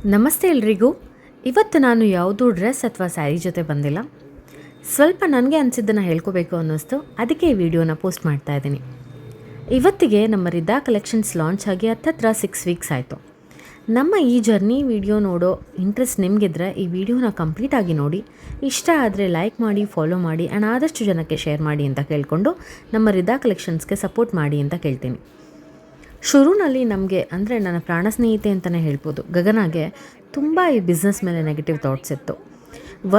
ನಮಸ್ತೆ ಎಲ್ರಿಗೂ. ಇವತ್ತು ನಾನು ಯಾವುದೂ ಡ್ರೆಸ್ ಅಥವಾ ಸ್ಯಾರಿ ಜೊತೆ ಬಂದಿಲ್ಲ. ಸ್ವಲ್ಪ ನನಗೆ ಅನಿಸಿದ್ದನ್ನು ಹೇಳ್ಕೋಬೇಕು ಅನ್ನಿಸ್ತು, ಅದಕ್ಕೆ ಈ ವಿಡಿಯೋನ ಪೋಸ್ಟ್ ಮಾಡ್ತಾ ಇದ್ದೀನಿ. ಇವತ್ತಿಗೆ ನಮ್ಮ ರಿದಾ ಕಲೆಕ್ಷನ್ಸ್ ಲಾಂಚ್ ಆಗಿ ಹತ್ತತ್ರ 6 ವೀಕ್ಸ್ ಆಯಿತು. ನಮ್ಮ ಈ ಜರ್ನಿ ವಿಡಿಯೋ ನೋಡೋ ಇಂಟ್ರೆಸ್ಟ್ ನಿಮಗಿದ್ರೆ ಈ ವಿಡಿಯೋನ ಕಂಪ್ಲೀಟಾಗಿ ನೋಡಿ, ಇಷ್ಟ ಆದರೆ ಲೈಕ್ ಮಾಡಿ, ಫಾಲೋ ಮಾಡಿ ಆ್ಯಂಡ್ ಆದಷ್ಟು ಜನಕ್ಕೆ ಶೇರ್ ಮಾಡಿ ಅಂತ ಕೇಳಿಕೊಂಡು ನಮ್ಮ ರಿದಾ ಕಲೆಕ್ಷನ್ಸ್ಗೆ ಸಪೋರ್ಟ್ ಮಾಡಿ ಅಂತ ಕೇಳ್ತೀನಿ. ಶುರುನಲ್ಲಿ ನಮಗೆ ಅಂದರೆ ನನ್ನ ಪ್ರಾಣ ಸ್ನೇಹಿತೆ ಅಂತಲೇ ಹೇಳ್ಬೋದು, ಗಗನಾಗೆ ತುಂಬ ಈ ಬಿಸ್ನೆಸ್ ಮೇಲೆ ನೆಗೆಟಿವ್ ಥಾಟ್ಸ್ ಇತ್ತು.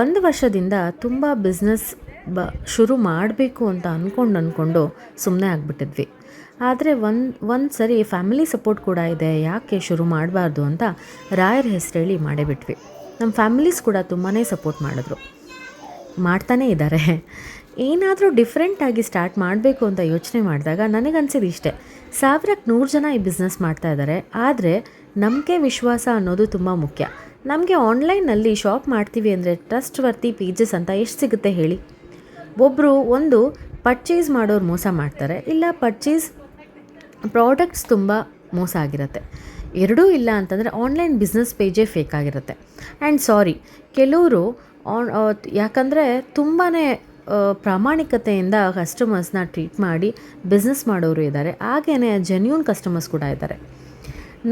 1 ವರ್ಷದಿಂದ ತುಂಬ ಬಿಸ್ನೆಸ್ ಶುರು ಮಾಡಬೇಕು ಅಂತ ಅಂದ್ಕೊಂಡು ಸುಮ್ಮನೆ ಆಗಿಬಿಟ್ಟಿದ್ವಿ. ಆದರೆ ಒಂದು ಸರಿ ಫ್ಯಾಮಿಲಿ ಸಪೋರ್ಟ್ ಕೂಡ ಇದೆ, ಯಾಕೆ ಶುರು ಮಾಡಬಾರ್ದು ಅಂತ ರಾಯರ ಹೆಸರು ಹೇಳಿ ಮಾಡೇ ಬಿಟ್ವಿ. ನಮ್ಮ ಫ್ಯಾಮಿಲೀಸ್ ಕೂಡ ತುಂಬಾ ಸಪೋರ್ಟ್ ಮಾಡಿದ್ರು, ಮಾಡ್ತಾನೇ ಇದ್ದಾರೆ. ಏನಾದರೂ ಡಿಫ್ರೆಂಟಾಗಿ ಸ್ಟಾರ್ಟ್ ಮಾಡಬೇಕು ಅಂತ ಯೋಚನೆ ಮಾಡಿದಾಗ ನನಗನ್ಸಿದ್ದು ಇಷ್ಟೇ, 100 ಜನ ಈ ಬಿಸ್ನೆಸ್ ಮಾಡ್ತಾ ಇದ್ದಾರೆ, ಆದರೆ ನಂಬಿಕೆ ವಿಶ್ವಾಸ ಅನ್ನೋದು ತುಂಬ ಮುಖ್ಯ. ನಮಗೆ ಆನ್ಲೈನಲ್ಲಿ ಶಾಪ್ ಮಾಡ್ತೀವಿ ಅಂದರೆ ಟ್ರಸ್ಟ್ ವರ್ತಿ ಪೇಜಸ್ ಅಂತ ಎಷ್ಟು ಸಿಗುತ್ತೆ ಹೇಳಿ? ಒಬ್ಬರು ಒಂದು ಪರ್ಚೇಸ್ ಮಾಡೋರು ಮೋಸ ಮಾಡ್ತಾರೆ, ಇಲ್ಲ ಪರ್ಚೇಸ್ ಪ್ರಾಡಕ್ಟ್ಸ್ ತುಂಬ ಮೋಸ ಆಗಿರುತ್ತೆ. ಎರಡೂ ಇಲ್ಲ ಅಂತಂದರೆ ಆನ್ಲೈನ್ ಬಿಸ್ನೆಸ್ ಪೇಜೇ ಫೇಕ್ ಆಗಿರುತ್ತೆ. ಆ್ಯಂಡ್ ಸಾರಿ, ಕೆಲವರು ಯಾಕಂದರೆ ತುಂಬಾ ಪ್ರಾಮಾಣಿಕತೆಯಿಂದ ಕಸ್ಟಮರ್ಸ್ನ ಟ್ರೀಟ್ ಮಾಡಿ ಬಿಸ್ನೆಸ್ ಮಾಡೋರು ಇದ್ದಾರೆ, ಹಾಗೆಯೇ ಜೆನ್ಯೂನ್ ಕಸ್ಟಮರ್ಸ್ ಕೂಡ ಇದ್ದಾರೆ.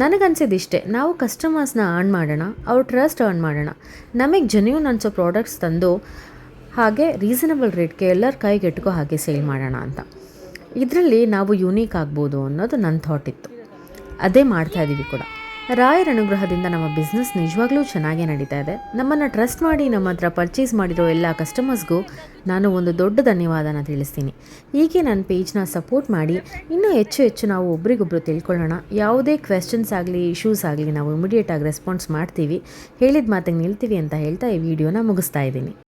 ನನಗನ್ಸಿದ್ದಿಷ್ಟೇ, ನಾವು ಕಸ್ಟಮರ್ಸ್ನ ಅರ್ನ್ ಮಾಡೋಣ, ಅವ್ರ ಟ್ರಸ್ಟ್ ಅರ್ನ್ ಮಾಡೋಣ, ನಮಗೆ ಜೆನ್ಯೂನ್ ಅನಿಸೋ ಪ್ರಾಡಕ್ಟ್ಸ್ ತಂದು ಹಾಗೆ ರೀಸನಬಲ್ ರೇಟ್ಗೆ ಎಲ್ಲರ ಕೈಗೆಟ್ಕೋ ಹಾಗೆ ಸೇಲ್ ಮಾಡೋಣ ಅಂತ. ಇದರಲ್ಲಿ ನಾವು ಯೂನೀಕ್ ಆಗ್ಬೋದು ಅನ್ನೋದು ನನ್ನ ಥಾಟ್ ಇತ್ತು. ಅದೇ ಮಾಡ್ತಾಯಿದ್ದೀವಿ ಕೂಡ. ರಾಯರ ಅನುಗ್ರಹದಿಂದ ನಮ್ಮ ಬಿಸ್ನೆಸ್ ನಿಜವಾಗ್ಲೂ ಚೆನ್ನಾಗೇ ನಡೀತಾ ಇದೆ. ನಮ್ಮನ್ನು ಟ್ರಸ್ಟ್ ಮಾಡಿ ನಮ್ಮ ಹತ್ರ ಪರ್ಚೇಸ್ ಮಾಡಿರೋ ಎಲ್ಲ ಕಸ್ಟಮರ್ಸ್ಗೂ ನಾನು ಒಂದು ದೊಡ್ಡ ಧನ್ಯವಾದನ ತಿಳಿಸ್ತೀನಿ. ಹೀಗೆ ನನ್ನ ಪೇಜ್ನ ಸಪೋರ್ಟ್ ಮಾಡಿ ಇನ್ನೂ ಹೆಚ್ಚು ನಾವು ಒಬ್ರಿಗೊಬ್ರು ತಿಳ್ಕೊಳ್ಳೋಣ. ಯಾವುದೇ ಕ್ವೆಶ್ಚನ್ಸ್ ಆಗಲಿ, ಇಶ್ಯೂಸ್ ಆಗಲಿ ನಾವು ಇಮಿಡಿಯೇಟಾಗಿ ರೆಸ್ಪಾನ್ಸ್ ಮಾಡ್ತೀವಿ, ಹೇಳಿದ ಮಾತಿಗೆ ನಿಲ್ತೀವಿ ಅಂತ ಹೇಳ್ತಾ ಈ ವಿಡಿಯೋನ ಮುಗಿಸ್ತಾ ಇದ್ದೀನಿ.